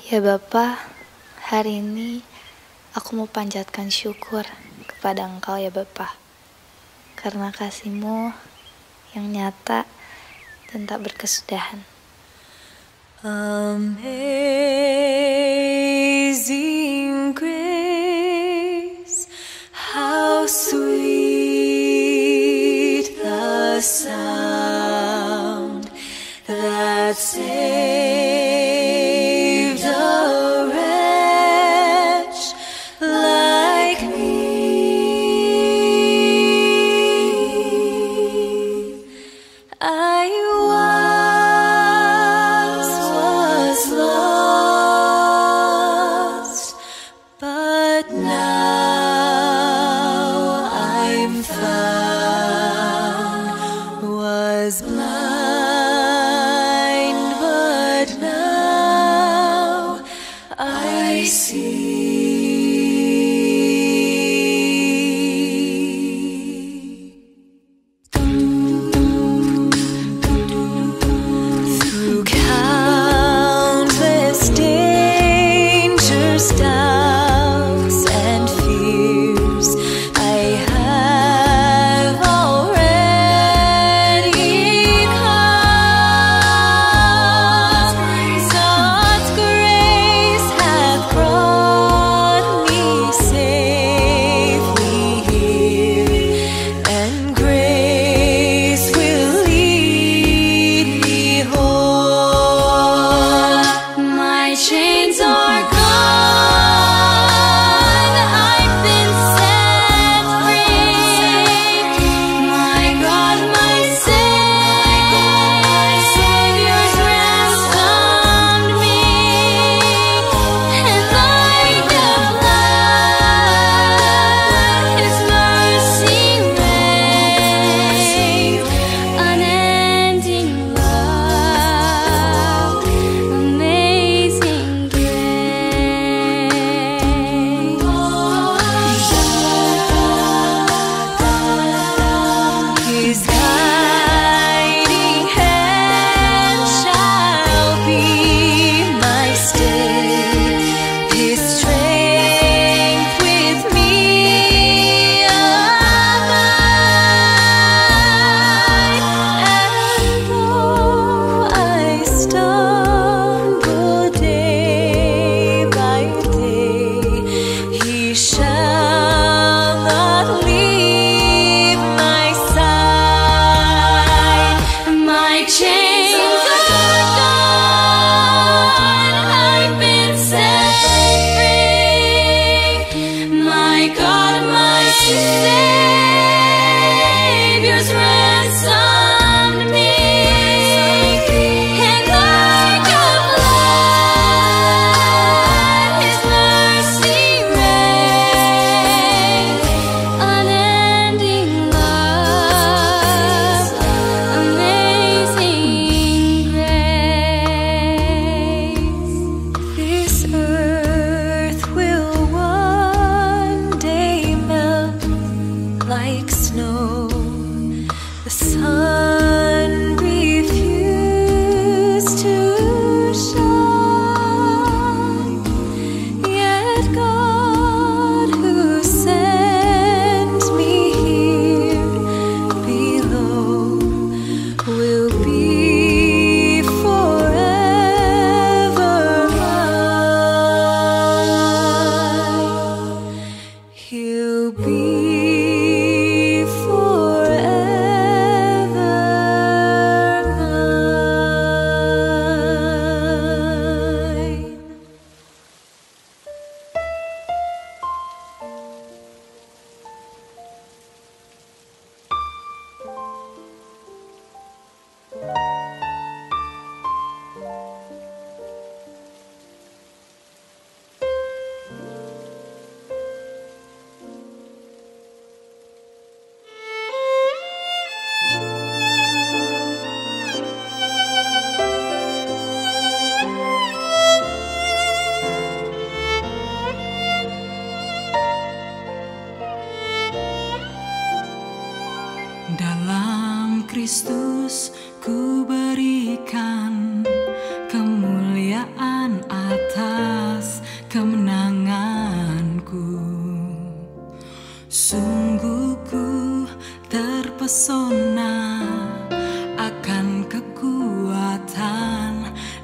Ya Bapa, hari ini aku mau panjatkan syukur kepada Engkau ya Bapa, karena kasih-Mu yang nyata dan tak berkesudahan. Amazing grace, how sweet the sound that saved a wretch like me. I was lost, but now I'm found. Was blind, but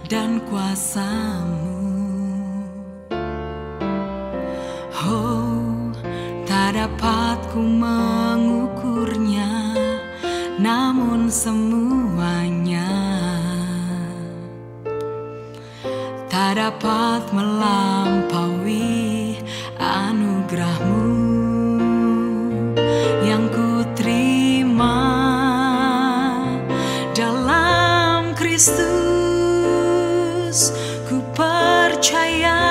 dan kuasa-Mu. Oh, tak dapat ku mengukurnya, namun semuanya tak dapat melampaui anugerah-Mu yang ku terima dalam Kristus. Ku percaya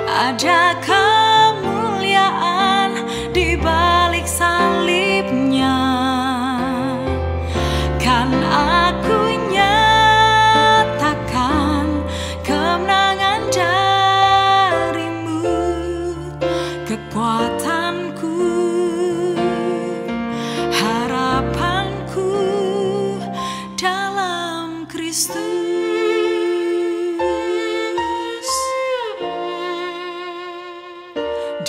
ada kemuliaan di balik salibnya, kan aku nyatakan kemenangan dari-Mu, kekuatanku, harapanku dalam Kristus.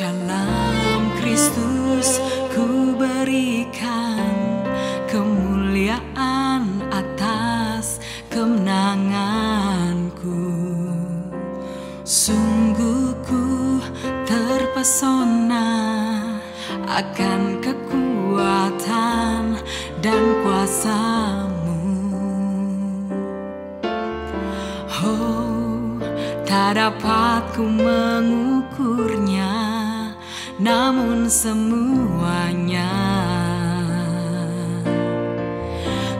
Dalam Kristus ku berikan kemuliaan atas kemenanganku. Sungguh ku terpesona akan kekuatan dan kuasa-Mu. Oh, tak dapat ku mengukurnya, namun semuanya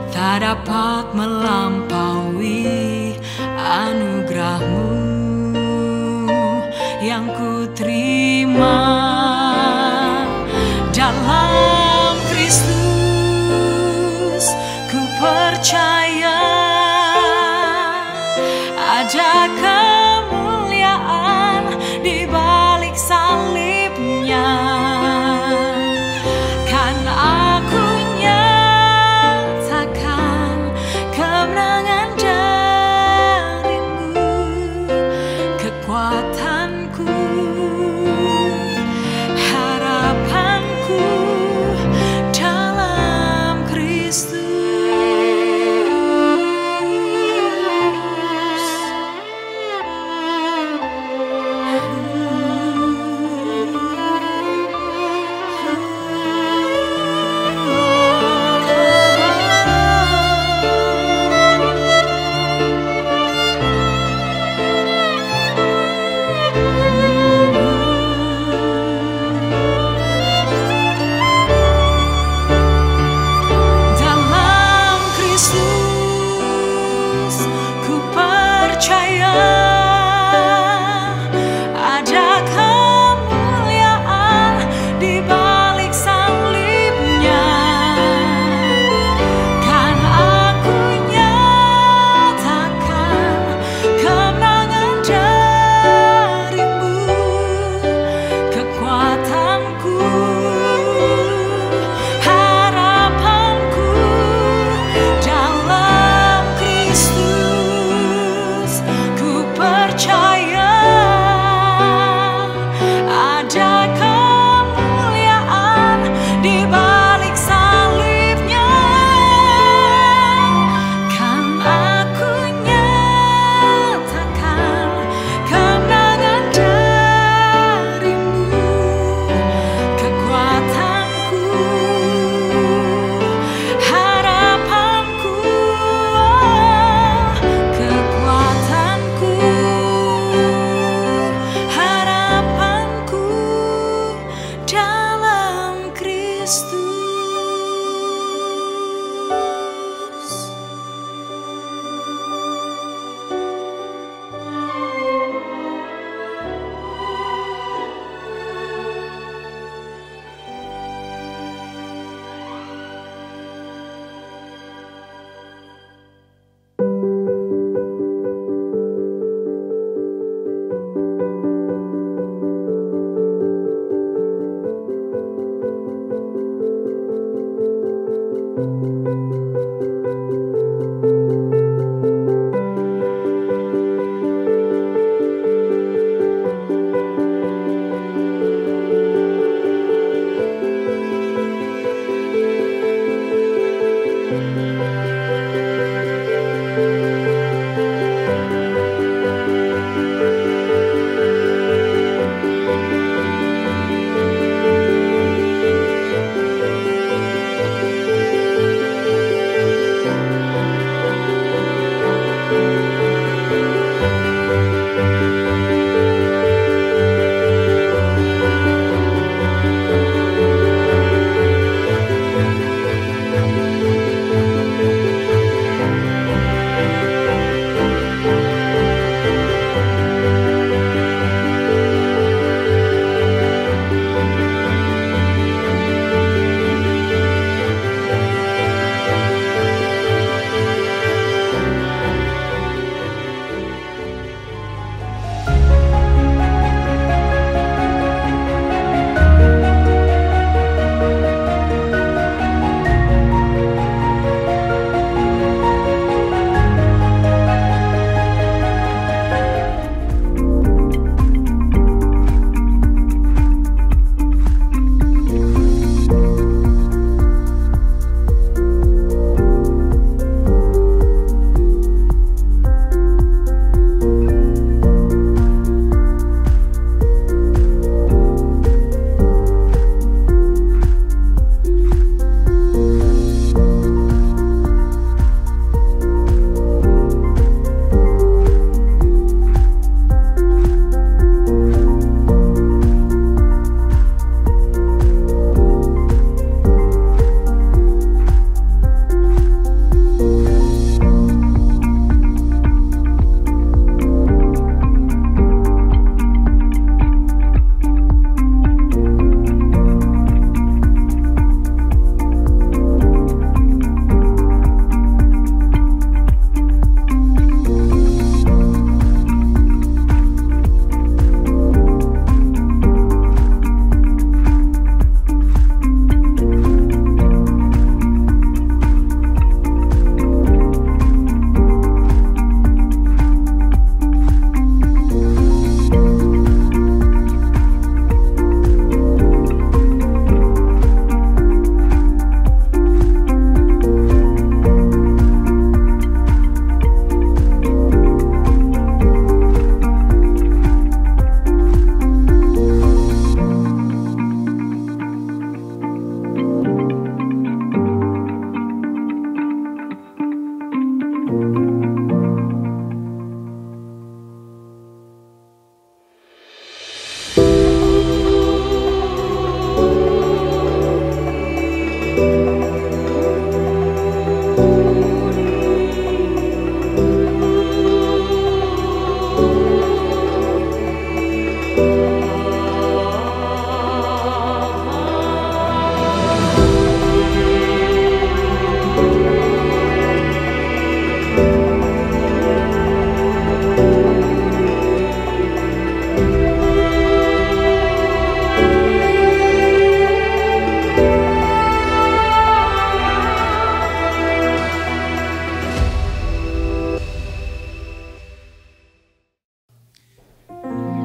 tak dapat melampaui anugerah-Mu yang ku terima dalam Kristus. Ku percaya ada kemuliaan di balik salibnya, kan aku nyatakan kemenangan dari-Mu, kekuatanku, harapanku dalam Kristus.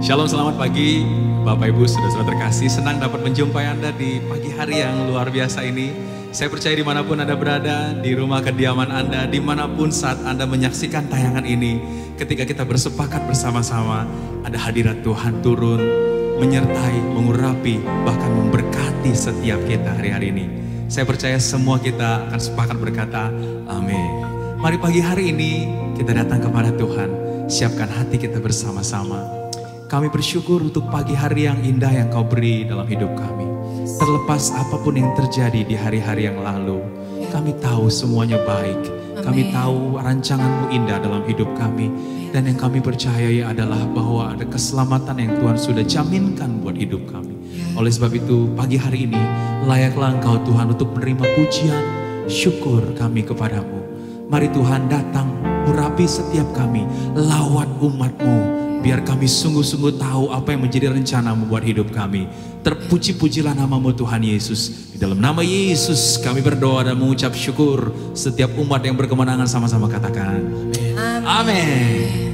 Shalom, selamat pagi Bapak Ibu, saudara-saudara terkasih. Senang dapat menjumpai Anda di pagi hari yang luar biasa ini. Saya percaya dimanapun Anda berada, di rumah kediaman Anda, dimanapun saat Anda menyaksikan tayangan ini, ketika kita bersepakat bersama-sama, ada hadirat Tuhan turun, menyertai, mengurapi, bahkan memberkati setiap kita hari-hari ini. Saya percaya semua kita akan sepakat berkata, amin. Mari pagi hari ini kita datang kepada Tuhan, siapkan hati kita bersama-sama. Kami bersyukur untuk pagi hari yang indah yang Kau beri dalam hidup kami. Terlepas apapun yang terjadi di hari-hari yang lalu, kami tahu semuanya baik. Kami tahu rancangan-Mu indah dalam hidup kami. Dan yang kami percayai adalah bahwa ada keselamatan yang Tuhan sudah jaminkan buat hidup kami. Oleh sebab itu pagi hari ini layaklah Engkau Tuhan untuk menerima pujian, syukur kami kepadamu. Mari Tuhan datang, urapi setiap kami, lawat umat-Mu. Biar kami sungguh-sungguh tahu apa yang menjadi rencana-Mu buat hidup kami. Terpuji-pujilah nama-Mu Tuhan Yesus. Di dalam nama Yesus kami berdoa dan mengucap syukur. Setiap umat yang berkemenangan sama-sama katakan amin. Amin.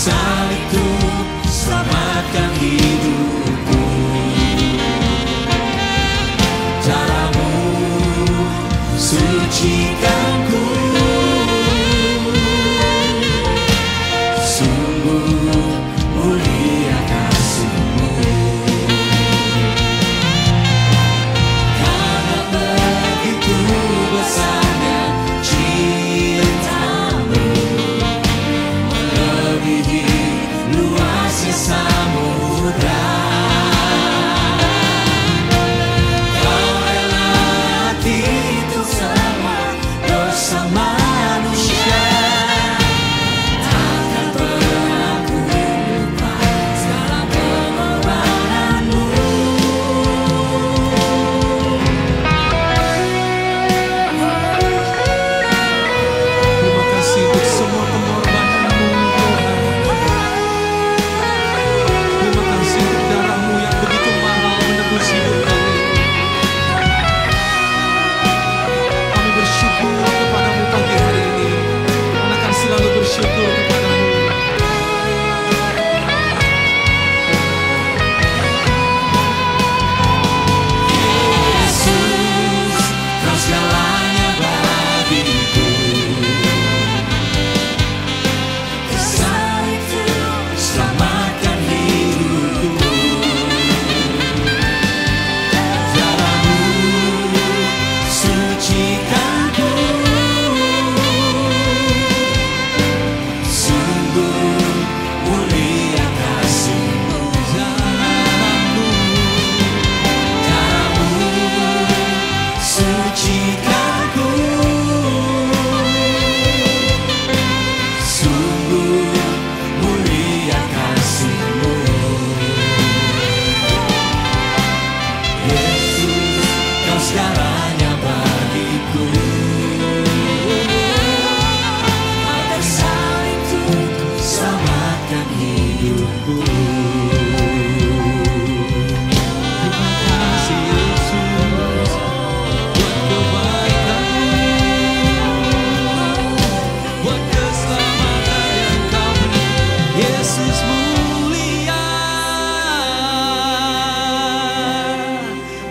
Salib itu selamatkan hidupku.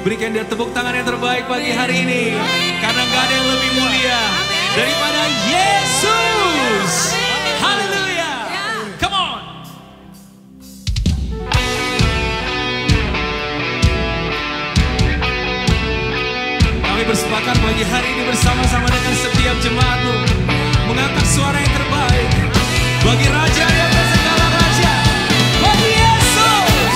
Berikan dia tepuk tangan yang terbaik pagi hari ini. Karena gak ada yang lebih mulia daripada Yesus. Haleluya. Come on. Kami bersepakat pagi hari ini bersama-sama dengan setiap jemaatmu mengangkat suara yang terbaik bagi Raja yang segala raja, bagi Yesus.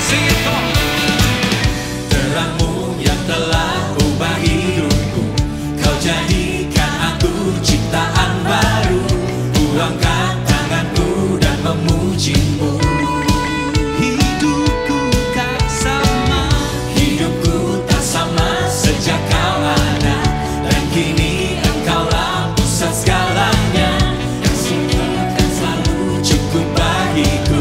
Sing it, come on. Terangmu yang telah ubah hidupku, kau jadikan aku ciptaan baru. Ku angkat tanganku dan memujimu. Hidupku tak sama, hidupku tak sama sejak kau ada. Dan kini engkaulah pusat segalanya. Kasihmu kan selalu cukup bagiku.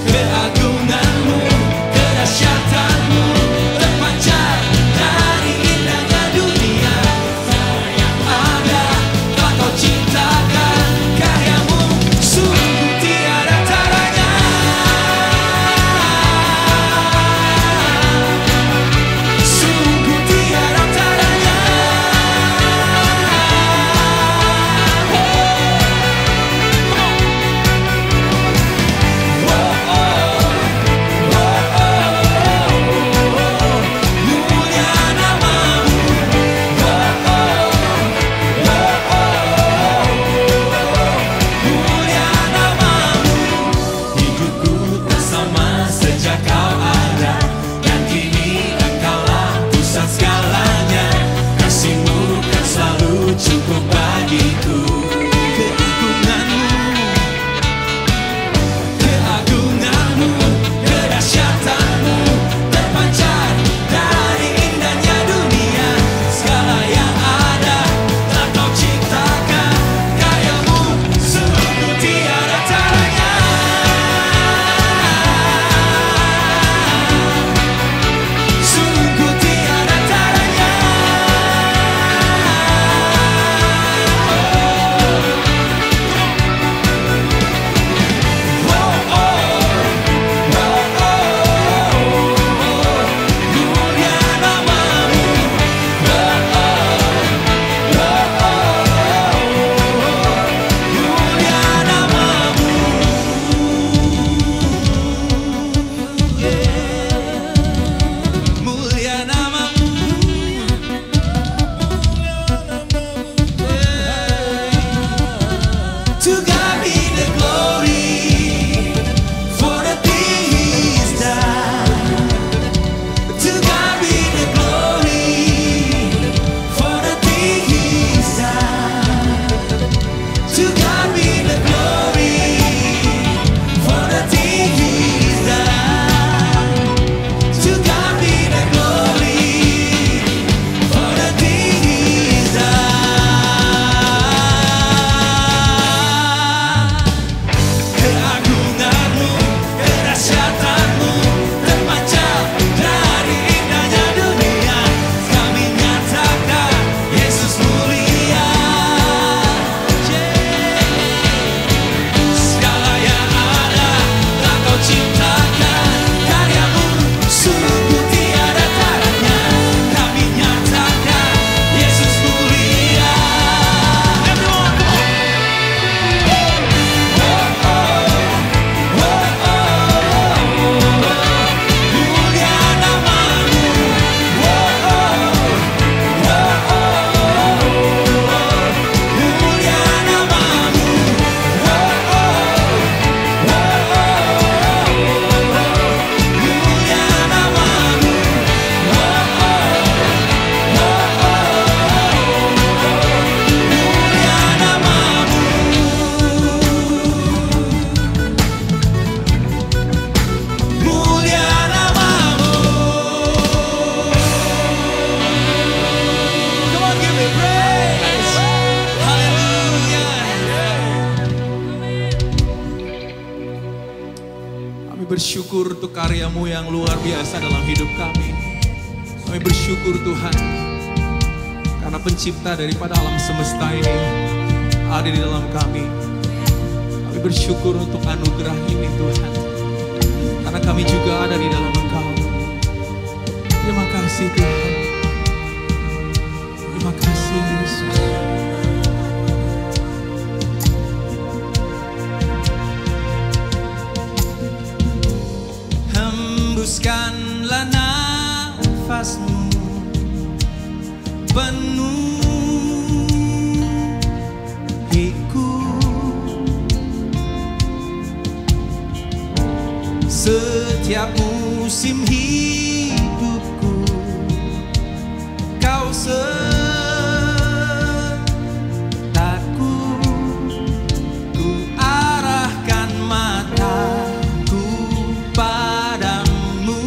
Keagunganmu, kedahsyatanmu terpancar dari indahnya dunia. Yang ada telah kau ciptakan, karyamu sungguh tiada taranya. Sungguh tiada taranya. Mulia namamu, mulia namamu. Hidupku tak sama sejak kau ada. Dan kini engkaulah pusat segalanya. Kasihmu kan selalu cukup bagiku. Keagunganmu, kedahsyatanmu terpancar dari indahnya dunia. Segala yang ada telah kau ciptakan, karyamu sungguh tiada taranya. Sungguh tiada taranya. Mulia namamu, mulia namamu. Mulia namamu. To God be the glory for the things He's done. To God be the glory for the things He's done. To God be the glory for the things He's done. To God be the glory for the things He's done. Keagunganmu, kedahsyatanmu terpancar dari indahnya dunia. Kami nyatakan Yesus mulia. Segala yang ada telah kau ciptakan, karyamu sungguh tiada taranya. Kami nyatakan Yesus mulia. Everyone, come on. Mulia namamu, mulia namamu, mulia namamu, mulia namamu. Mulia namamu. Come on, give me praise. Hallelujah. Kami bersyukur untuk karyamu yang luar biasa dalam hidup kami. Kami bersyukur Tuhan, karena pencipta daripada alam semesta ini ada di dalam kami. Kami bersyukur untuk anugerah ini Tuhan, karena kami juga ada di dalam Engkau. Terima kasih Tuhan. Terima kasih Yesus. Hembuskanlah nafasmu penuhiku, setiap musim hidupku Kau sertaku. Ku arahkan mataku padamu,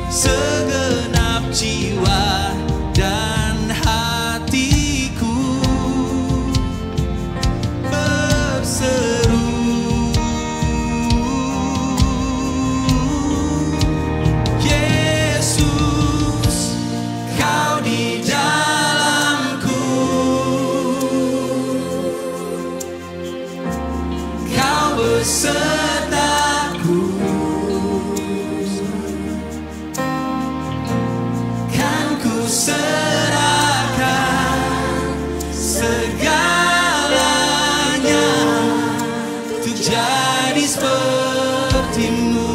segenap jiwa dan hatiku berseru, Yesus, Kau di dalamku, Kau besertaku. Kan ku serahkan segalanya untuk jadi seperti-Mu.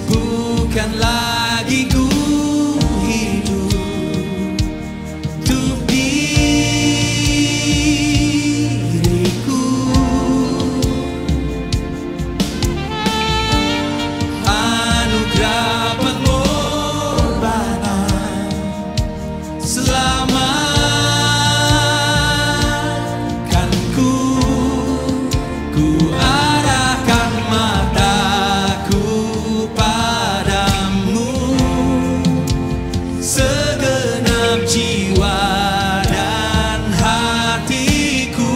Bukan lagi ku hidup untuk diriku, anugerah pengorbanan selamatkan ku arahkan mataku padamu, segenap jiwa dan hatiku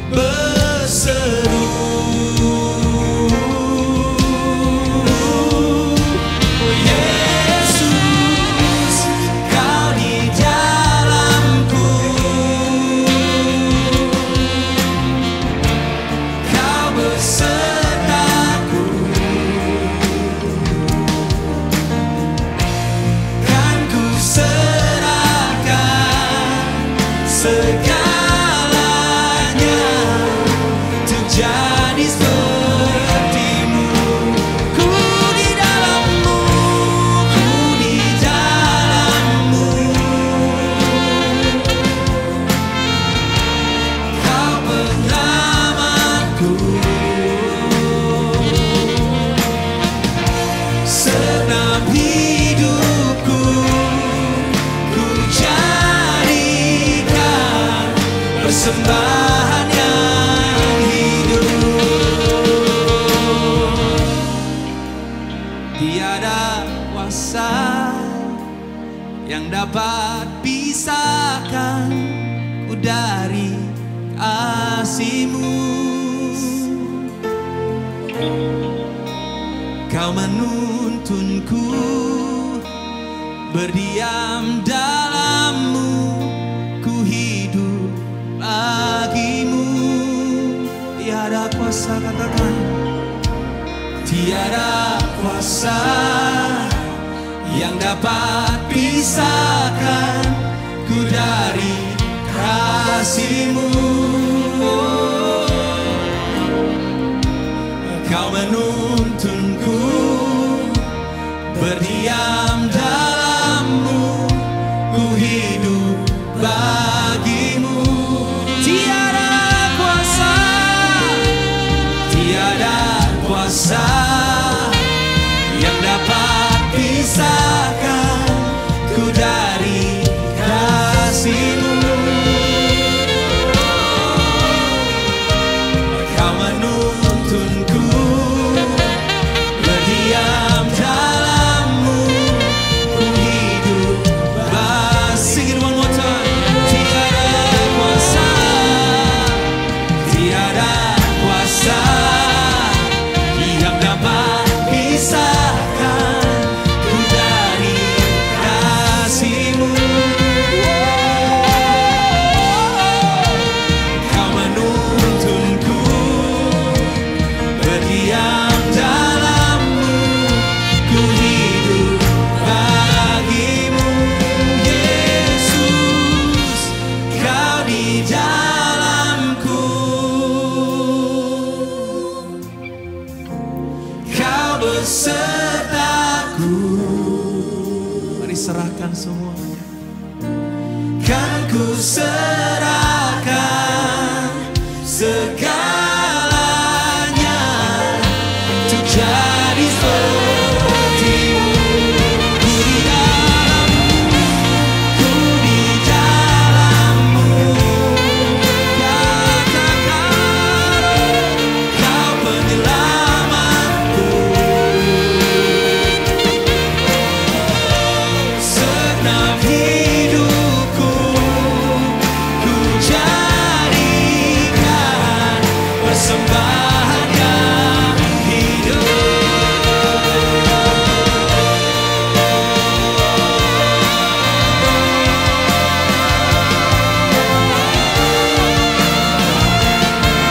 berseru, Yesus, Kau di dalamku, Kau besertaku. Kan ku serahkan segalanya untuk jadi seperti-Mu. Ku di dalam-Mu, ku di dalam-Mu, Kau penyelamatku. Senam hidupku ku jadikan persembahan yang hidup. Tiada kuasa yang dapat pisahkan ku dari kasih-Mu. Kau menuntunku berdiam dalam-Mu, ku hidup bagi-Mu. Tiada kuasa, katakan, tiada kuasa yang dapat pisahkan ku dari kasih-Mu. Kau menuntunku berdiam dalam-Mu, ku hidup bagi-Mu. Tiada kuasa, tiada kuasa yang dapat pisahkan ku dari kasih-Mu. Kau menuntunku serahkan segalanya untuk jadi sepertimu. Ku di dalammu, ku di dalammu. Katakan kau penyelamatku. Segenap hidupku ku jadikan persembahan yang hidup.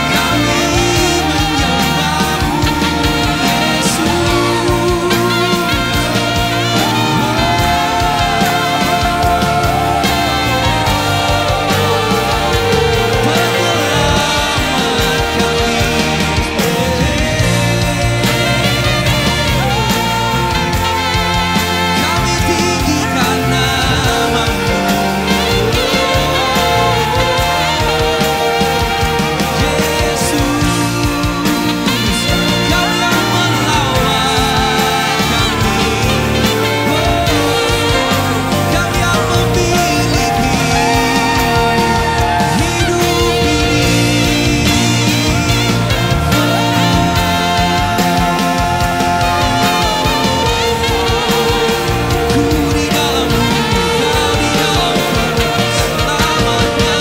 Kami menyembahmu, kami tinggikan namamu, Yesus. Kau yang melawat kami, Kau yang memiliki hidup ini. Ku di dalammu, Kau di dalamku selamanya.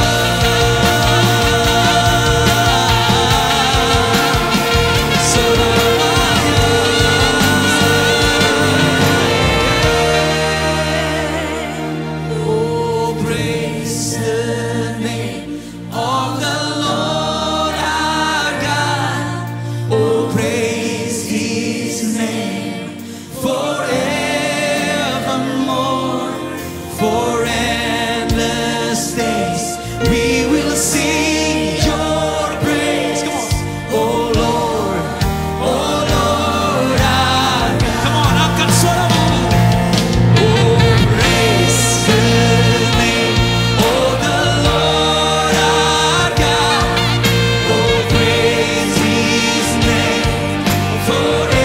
Oh, praise the name of the Lord our God. Oh, praise His name forevermore. For endless days we will sing Your praise. Come on. Oh Lord our God. Come on, angkat suaramu. Oh, praise the name of the Lord our God. Oh, praise His name forevermore.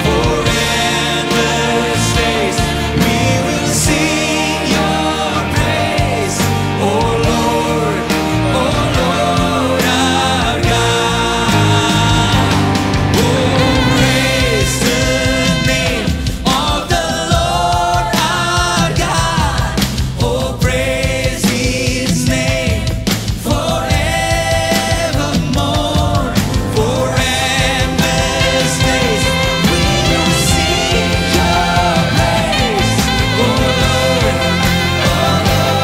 For endless days we will sing Your praise. Oh Lord our God. Oh, praise the name of the Lord our God. Oh, praise His name forevermore. For endless days we will sing Your praise. Oh Lord our God.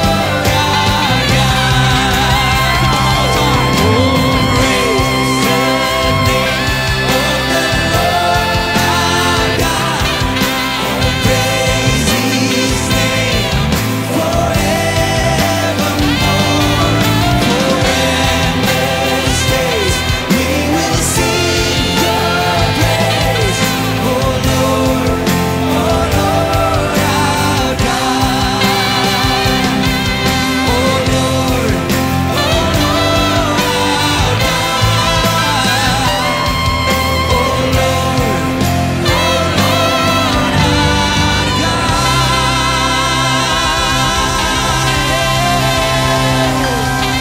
Come on, one more time. Oh, praise the name of the Lord our God. Oh, praise His name forevermore. For endless days we will sing Your praise. Oh Lord our God. Oh Lord our God. Oh Lord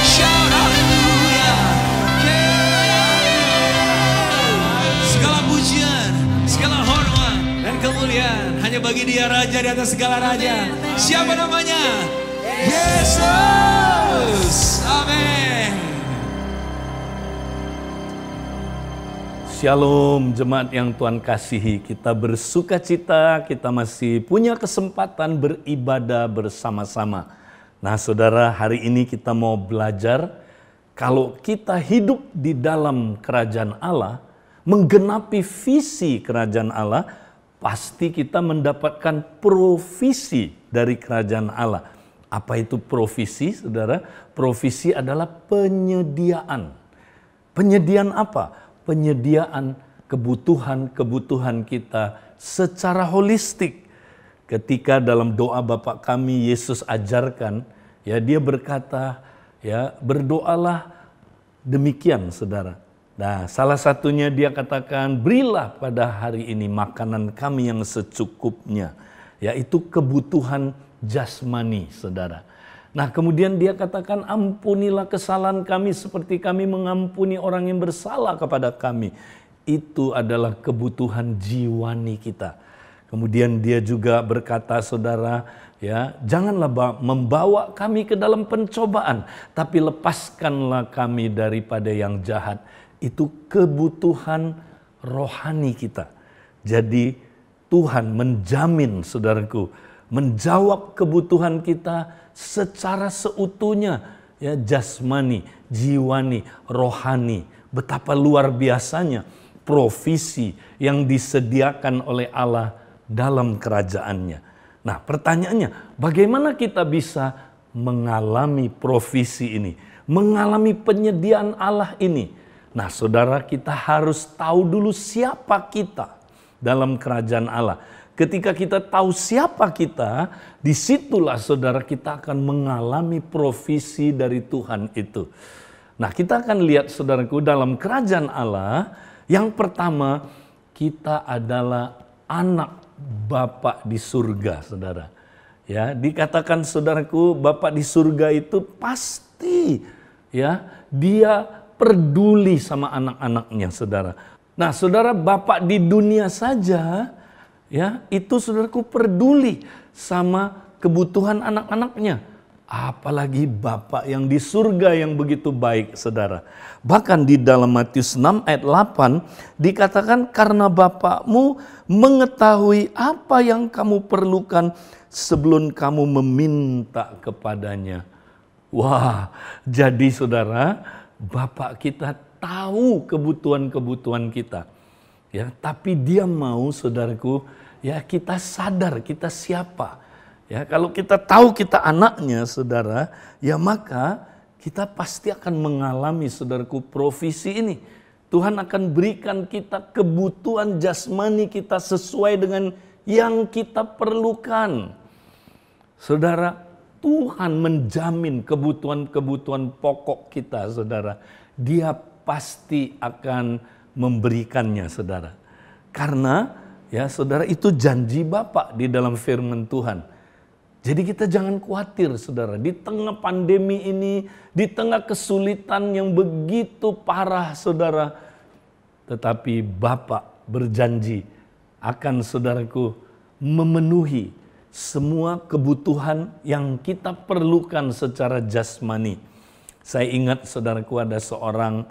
Shout hallelujah. Segala pujian, segala hormat dan kemuliaan hanya bagi Dia, Raja di atas segala raja. Siapa namanya? Yesus. Amin. Shalom jemaat yang Tuhan kasihi, kita bersuka cita, kita masih punya kesempatan beribadah bersama-sama. Nah saudara, hari ini kita mau belajar kalau kita hidup di dalam kerajaan Allah, menggenapi visi kerajaan Allah, pasti kita mendapatkan provisi dari kerajaan Allah. Apa itu provisi, saudara? Provisi adalah penyediaan. Penyediaan apa? Penyediaan kebutuhan-kebutuhan kita secara holistik. ketika dalam doa Bapa kami Yesus ajarkan, ya dia berkata, ya berdoalah demikian saudara. Nah salah satunya dia katakan, berilah pada hari ini makanan kami yang secukupnya, yaitu kebutuhan jasmani saudara. Nah kemudian dia katakan, ampunilah kesalahan kami seperti kami mengampuni orang yang bersalah kepada kami. Itu adalah kebutuhan jiwani kita. Kemudian dia juga berkata saudara, ya janganlah membawa kami ke dalam pencobaan, tapi lepaskanlah kami daripada yang jahat. Itu kebutuhan rohani kita. Jadi Tuhan menjamin saudaraku, menjawab kebutuhan kita secara seutuhnya, ya jasmani, jiwani, rohani. Betapa luar biasanya provisi yang disediakan oleh Allah dalam kerajaannya. Nah pertanyaannya, bagaimana kita bisa mengalami provisi ini, mengalami penyediaan Allah ini? Nah saudara, kita harus tahu dulu siapa kita dalam kerajaan Allah. Ketika kita tahu siapa kita, disitulah saudara kita akan mengalami provisi dari Tuhan itu. Nah kita akan lihat saudaraku, dalam kerajaan Allah, yang pertama kita adalah anak Bapa di surga saudara. Ya dikatakan saudaraku, Bapa di surga itu pasti ya dia peduli sama anak-anaknya saudara. Nah saudara, Bapa di dunia saja ya itu saudaraku peduli sama kebutuhan anak-anaknya. Apalagi Bapa yang di surga yang begitu baik saudara. Bahkan di dalam Matius 6 ayat 8 dikatakan, karena Bapakmu mengetahui apa yang kamu perlukan sebelum kamu meminta kepadanya. Wah, jadi saudara, Bapak kita tahu kebutuhan-kebutuhan kita. Ya, tapi dia mau saudaraku, ya kita sadar kita siapa. Ya, kalau kita tahu kita anaknya saudara, ya maka kita pasti akan mengalami saudaraku provisi ini. Tuhan akan berikan kita kebutuhan jasmani kita sesuai dengan yang kita perlukan. Saudara, Tuhan menjamin kebutuhan-kebutuhan pokok kita saudara. Dia pasti akan memberikannya saudara. Karena ya saudara itu janji Bapa di dalam firman Tuhan. Jadi kita jangan khawatir saudara, di tengah pandemi ini, di tengah kesulitan yang begitu parah saudara, tetapi Bapa berjanji akan saudaraku memenuhi semua kebutuhan yang kita perlukan secara jasmani. Saya ingat saudaraku ada seorang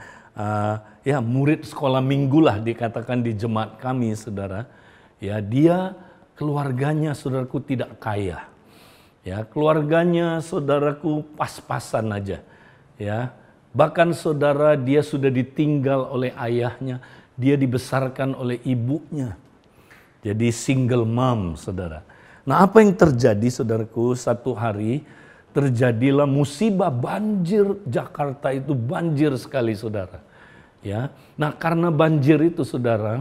ya murid sekolah minggu lah dikatakan di jemaat kami saudara. Ya dia keluarganya saudaraku tidak kaya. Ya, keluarganya saudaraku pas-pasan aja. Ya, bahkan saudara dia sudah ditinggal oleh ayahnya, dia dibesarkan oleh ibunya. Jadi single mom, saudara. Nah, apa yang terjadi saudaraku? Satu hari terjadilah musibah banjir. Jakarta itu banjir sekali, saudara. Ya. Nah, karena banjir itu saudara,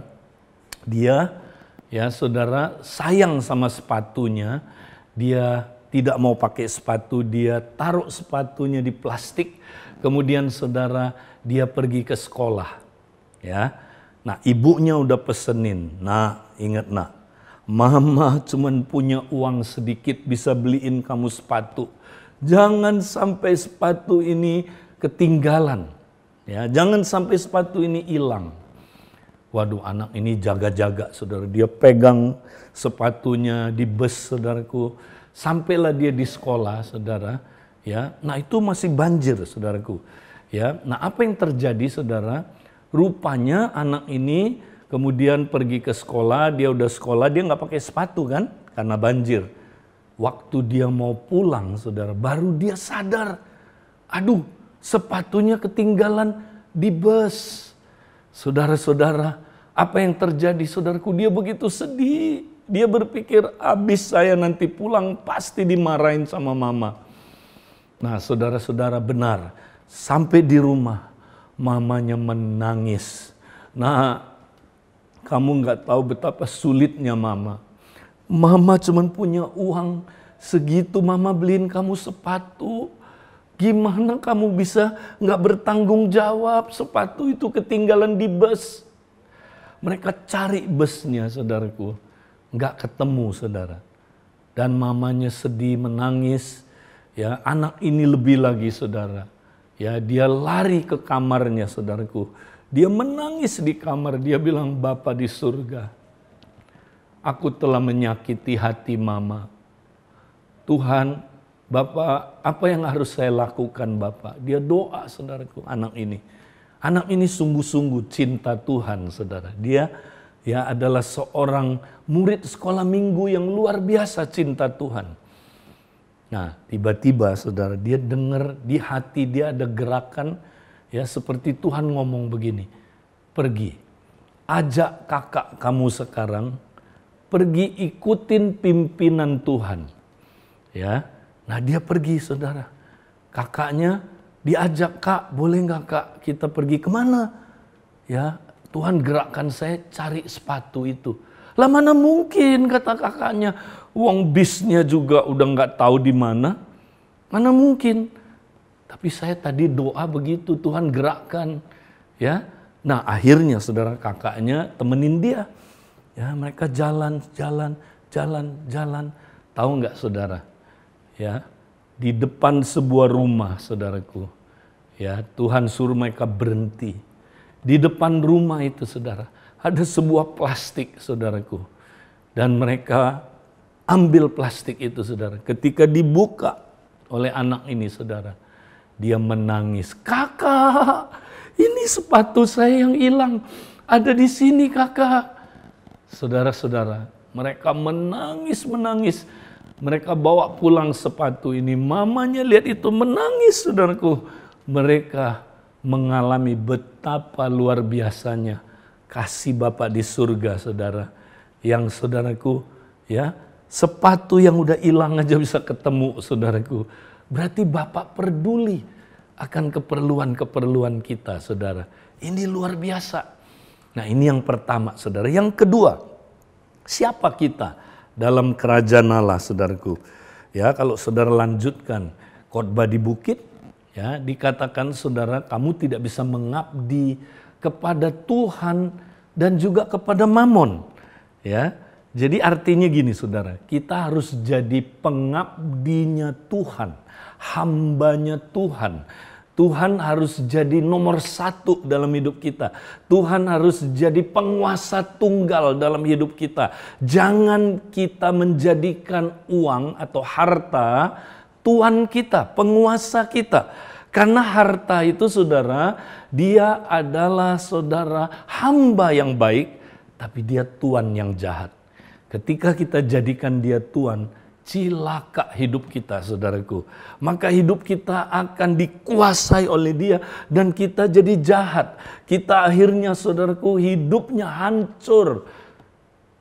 dia ya saudara sayang sama sepatunya, dia tidak mau pakai sepatu, dia taruh sepatunya di plastik, kemudian saudara dia pergi ke sekolah, ya. Nah ibunya udah pesenin, nah ingat nak, mama cuman punya uang sedikit bisa beliin kamu sepatu, jangan sampai sepatu ini ketinggalan, ya, jangan sampai sepatu ini hilang. Waduh, anak ini jaga-jaga saudara, dia pegang sepatunya di bus saudaraku. Sampailah dia di sekolah, saudara. Ya, nah itu masih banjir, saudaraku. Ya, nah apa yang terjadi, saudara? Rupanya anak ini kemudian pergi ke sekolah, dia udah sekolah, dia nggak pakai sepatu kan, karena banjir. Waktu dia mau pulang, saudara, baru dia sadar, aduh, sepatunya ketinggalan di bus. Saudara-saudara, apa yang terjadi, saudaraku? Dia begitu sedih. Dia berpikir, abis saya nanti pulang pasti dimarahin sama mama. Nah saudara-saudara benar, sampai di rumah mamanya menangis. Nah kamu nggak tahu betapa sulitnya mama. Mama cuman punya uang segitu, mama beliin kamu sepatu. Gimana kamu bisa nggak bertanggung jawab, sepatu itu ketinggalan di bus. Mereka cari busnya, saudaraku. Nggak ketemu, saudara. Dan mamanya sedih, menangis. Ya, anak ini lebih lagi, saudara. Ya, dia lari ke kamarnya, saudaraku. Dia menangis di kamar, dia bilang, Bapa di surga, aku telah menyakiti hati mama. Tuhan, Bapak, apa yang harus saya lakukan, Bapak? Dia doa, saudaraku, anak ini. Anak ini sungguh-sungguh cinta Tuhan, saudara. Dia ya adalah seorang murid sekolah minggu yang luar biasa cinta Tuhan. Nah, tiba-tiba, saudara, dia dengar di hati dia ada gerakan, ya seperti Tuhan ngomong begini, pergi, ajak kakak kamu sekarang, pergi ikutin pimpinan Tuhan. Ya, nah dia pergi, saudara. Kakaknya diajak, Kak, boleh nggak Kak kita pergi kemana? Ya, Tuhan gerakkan saya cari sepatu itu. Lah mana mungkin, kata kakaknya, uang bisnya juga udah nggak tahu di mana. Mana mungkin? Tapi saya tadi doa begitu, Tuhan gerakkan. Ya, nah akhirnya saudara kakaknya temenin dia. Ya, mereka jalan. Tahu nggak saudara? Ya, di depan sebuah rumah, saudaraku. Ya, Tuhan suruh mereka berhenti. Di depan rumah itu, saudara, ada sebuah plastik, saudaraku. Dan mereka ambil plastik itu, saudara. Ketika dibuka oleh anak ini, saudara, dia menangis. Kakak, ini sepatu saya yang hilang. Ada di sini, kakak. Saudara-saudara, mereka menangis. Mereka bawa pulang sepatu ini. Mamanya lihat itu menangis, saudaraku. Mereka mengalami betapa luar biasanya kasih Bapa di surga, saudara. Yang saudaraku, ya, sepatu yang udah hilang aja bisa ketemu, saudaraku. Berarti Bapak peduli akan keperluan-keperluan kita, saudara. Ini luar biasa. Nah, ini yang pertama, saudara. Yang kedua, siapa kita dalam kerajaan Allah, saudaraku? Ya, kalau saudara lanjutkan khotbah di bukit, ya, dikatakan saudara, kamu tidak bisa mengabdi kepada Tuhan dan juga kepada Mamon. Ya, jadi artinya gini, saudara, kita harus jadi pengabdinya Tuhan, hambanya Tuhan. Tuhan harus jadi nomor satu dalam hidup kita. Tuhan harus jadi penguasa tunggal dalam hidup kita. Jangan kita menjadikan uang atau harta Tuhan kita, penguasa kita. Karena harta itu, saudara, dia adalah, saudara, hamba yang baik, tapi dia tuan yang jahat. Ketika kita jadikan dia tuan, cilaka hidup kita, saudaraku. Maka hidup kita akan dikuasai oleh dia dan kita jadi jahat. Kita akhirnya, saudaraku, hidupnya hancur.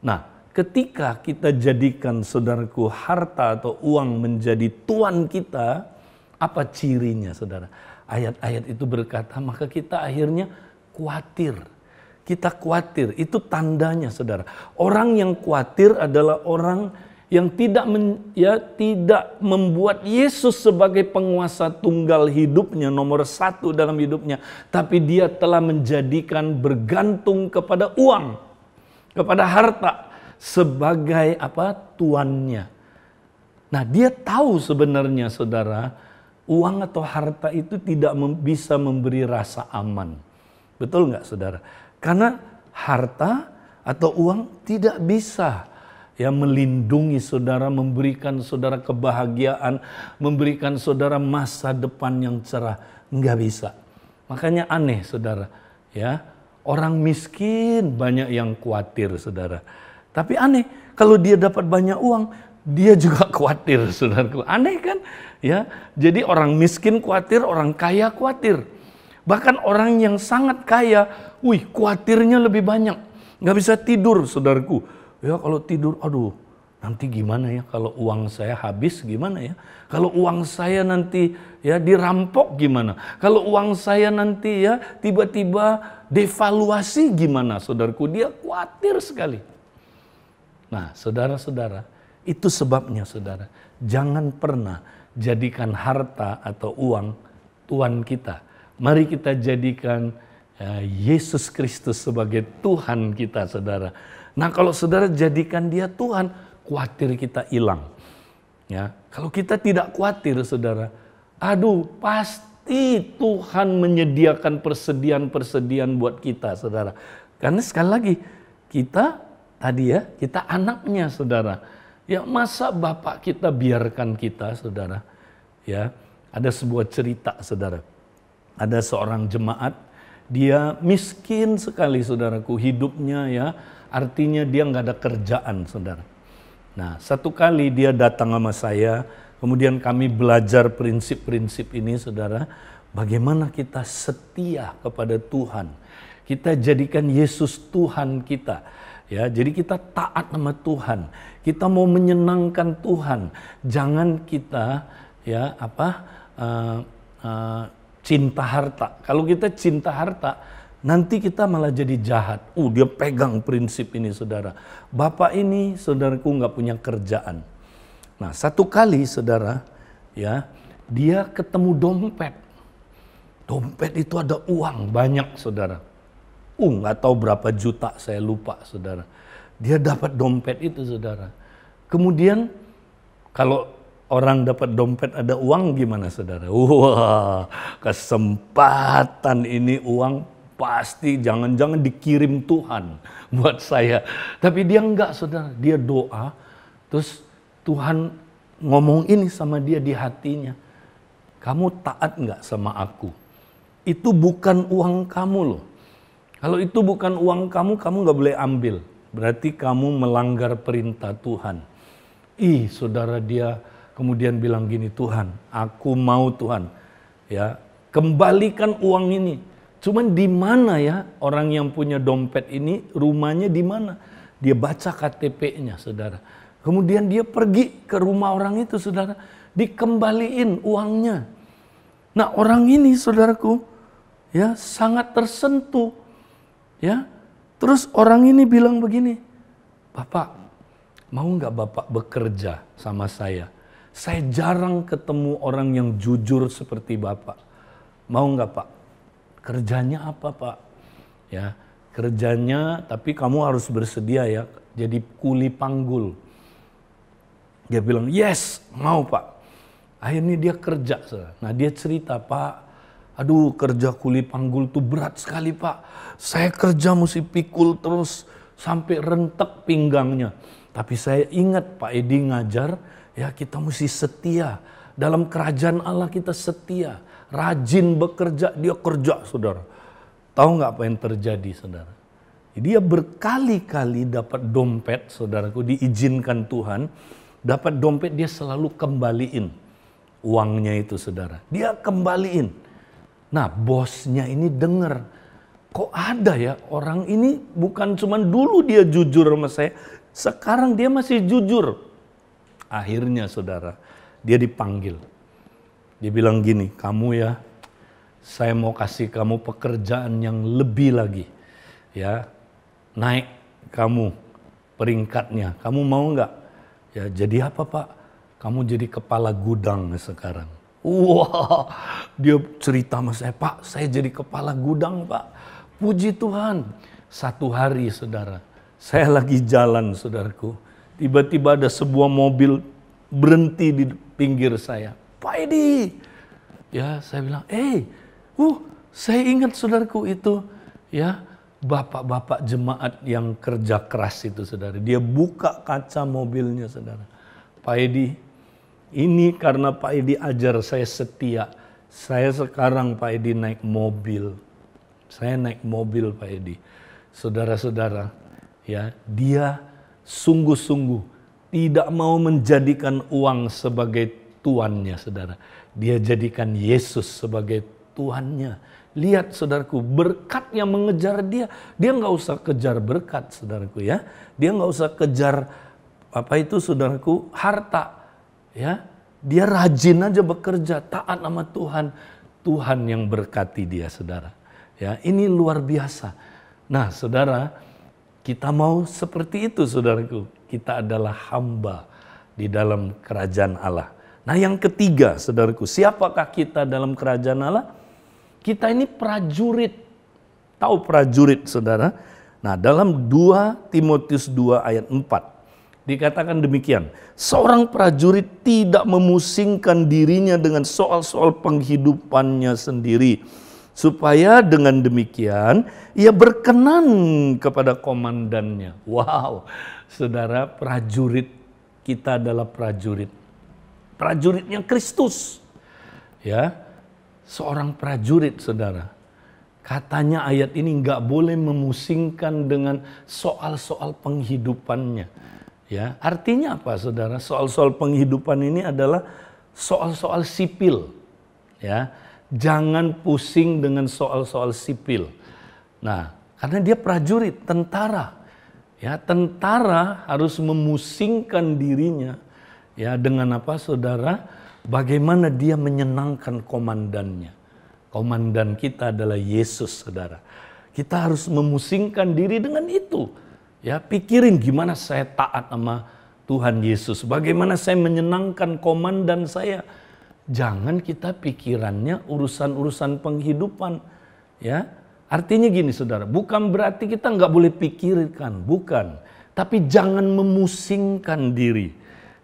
Nah, ketika kita jadikan, saudaraku, harta atau uang menjadi tuan kita, apa cirinya, saudara? Ayat-ayat itu berkata, maka kita akhirnya khawatir. Kita khawatir, itu tandanya, saudara. Orang yang khawatir adalah orang yang tidak membuat Yesus sebagai penguasa tunggal hidupnya, nomor satu dalam hidupnya. Tapi dia telah menjadikan bergantung kepada uang, kepada harta, sebagai apa? Tuannya. Nah, dia tahu sebenarnya, saudara, uang atau harta itu tidak bisa memberi rasa aman. Betul nggak, saudara? Karena harta atau uang tidak bisa ya melindungi saudara, memberikan saudara kebahagiaan, memberikan saudara masa depan yang cerah. Nggak bisa. Makanya aneh, saudara. Ya, orang miskin banyak yang khawatir, saudara. Tapi aneh, kalau dia dapat banyak uang, dia juga khawatir, saudaraku. Aneh kan? Ya, jadi orang miskin khawatir, orang kaya khawatir. Bahkan orang yang sangat kaya, khawatirnya lebih banyak. Nggak bisa tidur, saudaraku. Ya kalau tidur, aduh, nanti gimana ya kalau uang saya habis gimana ya? Kalau uang saya nanti ya dirampok gimana? Kalau uang saya nanti ya tiba-tiba devaluasi gimana, saudaraku? Dia khawatir sekali. Nah, saudara-saudara, itu sebabnya saudara, jangan pernah jadikan harta atau uang Tuhan kita. Mari kita jadikan Yesus Kristus sebagai Tuhan kita, saudara. Nah, kalau saudara jadikan dia Tuhan, khawatir kita hilang. Ya, kalau kita tidak khawatir, saudara, aduh, pasti Tuhan menyediakan persediaan-persediaan buat kita, saudara. Karena sekali lagi, kita tadi ya, kita anaknya, saudara. Ya, masa Bapak kita biarkan kita, saudara. Ya, ada sebuah cerita, saudara. Ada seorang jemaat, dia miskin sekali, saudaraku, hidupnya ya. Artinya dia nggak ada kerjaan, saudara. Nah, satu kali dia datang sama saya, kemudian kami belajar prinsip-prinsip ini, saudara. Bagaimana kita setia kepada Tuhan. Kita jadikan Yesus Tuhan kita. Ya, jadi kita taat sama Tuhan. Kita mau menyenangkan Tuhan. Jangan kita ya cinta harta. Kalau kita cinta harta, nanti kita malah jadi jahat. Dia pegang prinsip ini, saudara. Bapak ini, saudaraku, nggak punya kerjaan. Nah, satu kali, saudara, ya, dia ketemu dompet. Dompet itu ada uang banyak, saudara. Nggak tahu berapa juta, saya lupa, saudara. Dia dapat dompet itu, saudara. Kemudian, kalau orang dapat dompet ada uang gimana, saudara? Wah, kesempatan ini uang pasti jangan-jangan dikirim Tuhan buat saya. Tapi dia enggak, saudara. Dia doa, terus Tuhan ngomong ini sama dia di hatinya. Kamu taat enggak sama aku? Itu bukan uang kamu loh. Kalau itu bukan uang kamu, kamu enggak boleh ambil. Berarti kamu melanggar perintah Tuhan. Saudara, dia kemudian bilang gini, Tuhan, aku mau Tuhan, ya, kembalikan uang ini. Cuman di mana ya orang yang punya dompet ini, rumahnya di mana? Dia baca KTP-nya, saudara. Kemudian dia pergi ke rumah orang itu, saudara, dikembaliin uangnya. Nah, orang ini, saudaraku, ya, sangat tersentuh, ya. Terus orang ini bilang begini, Bapak, mau nggak Bapak bekerja sama saya? Saya jarang ketemu orang yang jujur seperti Bapak. Mau nggak, Pak? Kerjanya apa, Pak? Ya, kerjanya, tapi kamu harus bersedia ya, jadi kuli panggul. Dia bilang, yes, mau Pak. Akhirnya dia kerja. Nah, dia cerita, Pak, aduh, kerja kuli panggul tuh berat sekali, Pak. Saya kerja mesti pikul terus sampai rentek pinggangnya. Tapi saya ingat Pak Edi ngajar, ya, kita mesti setia. Dalam kerajaan Allah kita setia. Rajin bekerja, dia kerja, saudara. Tahu nggak apa yang terjadi, saudara? Dia berkali-kali dapat dompet, saudaraku, diizinkan Tuhan. Dapat dompet, dia selalu kembaliin uangnya itu, saudara. Dia kembaliin. Nah, bosnya ini dengar. Kok ada ya orang ini, bukan cuma dulu dia jujur sama saya, sekarang dia masih jujur. Akhirnya, saudara, dia dipanggil. Dia bilang gini, kamu ya, saya mau kasih kamu pekerjaan yang lebih lagi. Ya, naik kamu peringkatnya. Kamu mau nggak? Ya, jadi apa, Pak? Kamu jadi kepala gudang sekarang. Wah, dia cerita sama saya, Pak, saya jadi kepala gudang, Pak. Puji Tuhan. Satu hari, saudara, saya lagi jalan, saudaraku. Tiba-tiba ada sebuah mobil berhenti di pinggir saya. Pak Edi. Ya, saya bilang, saya ingat, saudaraku, itu ya bapak-bapak jemaat yang kerja keras itu, saudara. Dia buka kaca mobilnya, saudara. Pak Edi, ini karena Pak Edi ajar saya setia. Saya sekarang, Pak Edi, naik mobil. Saya naik mobil, Pak Edi. Saudara-saudara, ya, dia sungguh-sungguh tidak mau menjadikan uang sebagai tuannya, saudara. Dia jadikan Yesus sebagai Tuhannya. Lihat, saudaraku, berkat yang mengejar dia. Dia nggak usah kejar berkat, saudaraku, ya. Dia nggak usah kejar saudaraku, harta. Ya, dia rajin aja bekerja, taat sama Tuhan. Tuhan yang berkati dia, saudara. Ya, ini luar biasa. Nah, saudara, kita mau seperti itu, saudaraku. kita adalah hamba di dalam kerajaan Allah. Nah yang ketiga saudaraku, siapakah kita dalam kerajaan Allah? Kita ini prajurit. Tahu prajurit saudara? Nah dalam 2 Timotius 2 ayat 4 dikatakan demikian. Seorang prajurit tidak memusingkan dirinya dengan soal-soal penghidupannya sendiri. Supaya dengan demikian ia berkenan kepada komandannya. Wow, saudara, prajurit kita adalah prajurit. Prajuritnya Kristus. Ya, seorang prajurit saudara. Katanya ayat ini nggak boleh memusingkan dengan soal-soal penghidupannya. Ya, artinya apa saudara? Soal-soal penghidupan ini adalah soal-soal sipil. Ya. Jangan pusing dengan soal-soal sipil. Nah, karena dia prajurit, tentara. Ya, tentara harus memusingkan dirinya ya dengan apa saudara? Bagaimana dia menyenangkan komandannya. Komandan kita adalah Yesus, saudara. Kita harus memusingkan diri dengan itu. Ya, pikirin gimana saya taat sama Tuhan Yesus. Bagaimana saya menyenangkan komandan saya. Jangan kita pikirannya urusan-urusan penghidupan, ya. Artinya gini saudara, bukan berarti kita nggak boleh pikirkan, bukan. Tapi jangan memusingkan diri,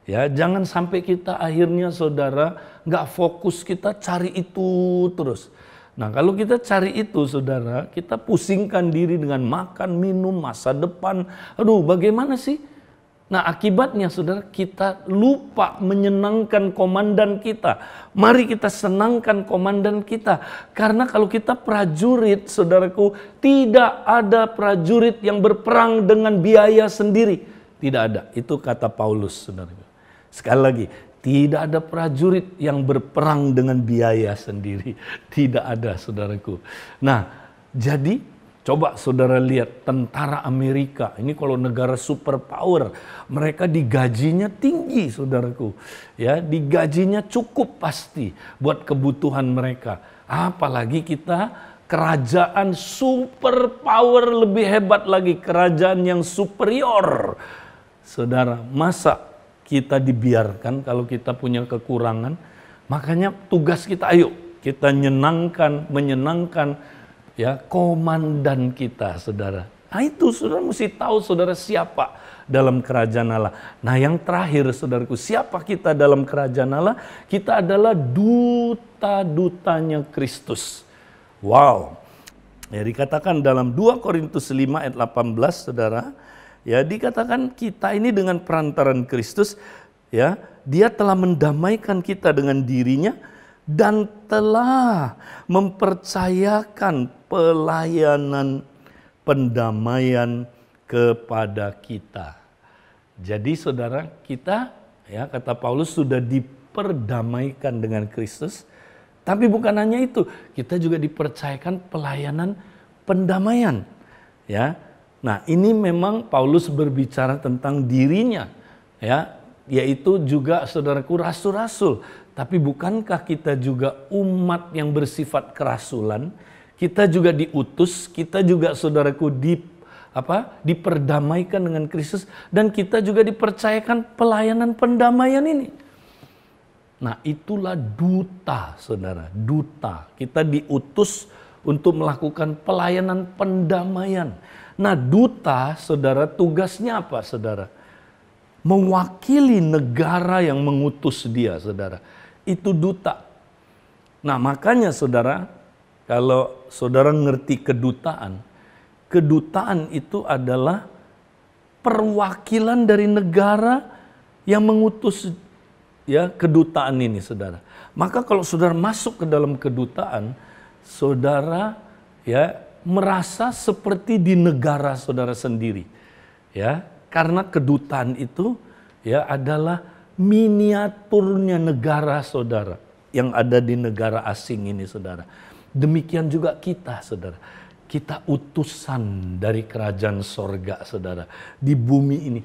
ya. Jangan sampai kita akhirnya saudara nggak fokus, kita cari itu terus. Nah kalau kita cari itu saudara, kita pusingkan diri dengan makan, minum, masa depan. Aduh bagaimana sih? Nah akibatnya saudara kita lupa menyenangkan komandan kita. Mari kita senangkan komandan kita. Karena kalau kita prajurit saudaraku, tidak ada prajurit yang berperang dengan biaya sendiri. Tidak ada, itu kata Paulus saudaraku. Sekali lagi, tidak ada prajurit yang berperang dengan biaya sendiri. Tidak ada saudaraku. Nah jadi coba saudara lihat tentara Amerika, ini kalau negara superpower, mereka digajinya tinggi saudaraku. Ya, digajinya cukup pasti buat kebutuhan mereka. Apalagi kita kerajaan superpower lebih hebat lagi, kerajaan yang superior. Saudara, masa kita dibiarkan kalau kita punya kekurangan? Makanya tugas kita, ayo kita menyenangkan ya komandan kita saudara. Nah itu saudara mesti tahu saudara siapa dalam kerajaan Allah. Nah yang terakhir saudaraku, siapa kita dalam kerajaan Allah? Kita adalah duta-dutanya Kristus. Wow. Ya dikatakan dalam 2 Korintus 5 ayat 18 saudara. Ya dikatakan kita ini dengan perantaran Kristus ya, dia telah mendamaikan kita dengan dirinya dan telah mempercayakan pelayanan pendamaian kepada kita. Jadi saudara kita ya kata Paulus sudah diperdamaikan dengan Kristus. Tapi bukan hanya itu, kita juga dipercayakan pelayanan pendamaian. Ya. Nah, ini memang Paulus berbicara tentang dirinya ya, yaitu juga saudaraku rasul-rasul. Tapi bukankah kita juga umat yang bersifat kerasulan? Kita juga diutus, kita juga saudaraku diperdamaikan dengan Kristus dan kita juga dipercayakan pelayanan pendamaian ini. Nah, itulah duta, saudara, duta. Kita diutus untuk melakukan pelayanan pendamaian. Nah, duta, saudara, tugasnya apa, saudara? Mewakili negara yang mengutus dia, saudara. Itu duta. Nah makanya saudara, kalau saudara ngerti kedutaan, kedutaan itu adalah perwakilan dari negara yang mengutus ya kedutaan ini saudara. Maka kalau saudara masuk ke dalam kedutaan, saudara ya merasa seperti di negara saudara sendiri. Ya, karena kedutaan itu ya adalah miniaturnya negara saudara yang ada di negara asing ini saudara. Demikian juga kita saudara. Kita utusan dari kerajaan sorga saudara di bumi ini.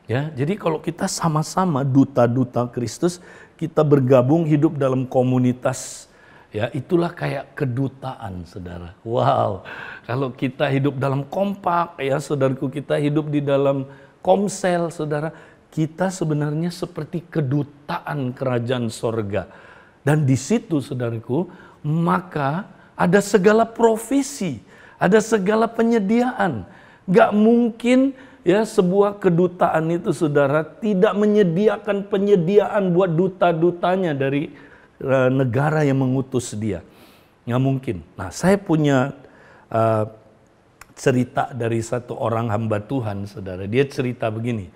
Ya, jadi kalau kita sama-sama duta-duta Kristus, kita bergabung hidup dalam komunitas. Ya, itulah kayak kedutaan saudara. Wow, kalau kita hidup dalam kompak ya saudaraku, kita hidup di dalam Komsel, saudara, kita sebenarnya seperti kedutaan kerajaan sorga. Dan di situ, saudaraku, maka ada segala provisi, ada segala penyediaan. Gak mungkin ya sebuah kedutaan itu, saudara, tidak menyediakan penyediaan buat duta-dutanya dari negara yang mengutus dia. Nggak mungkin. Nah, saya punya cerita dari satu orang hamba Tuhan, saudara. Dia cerita begini,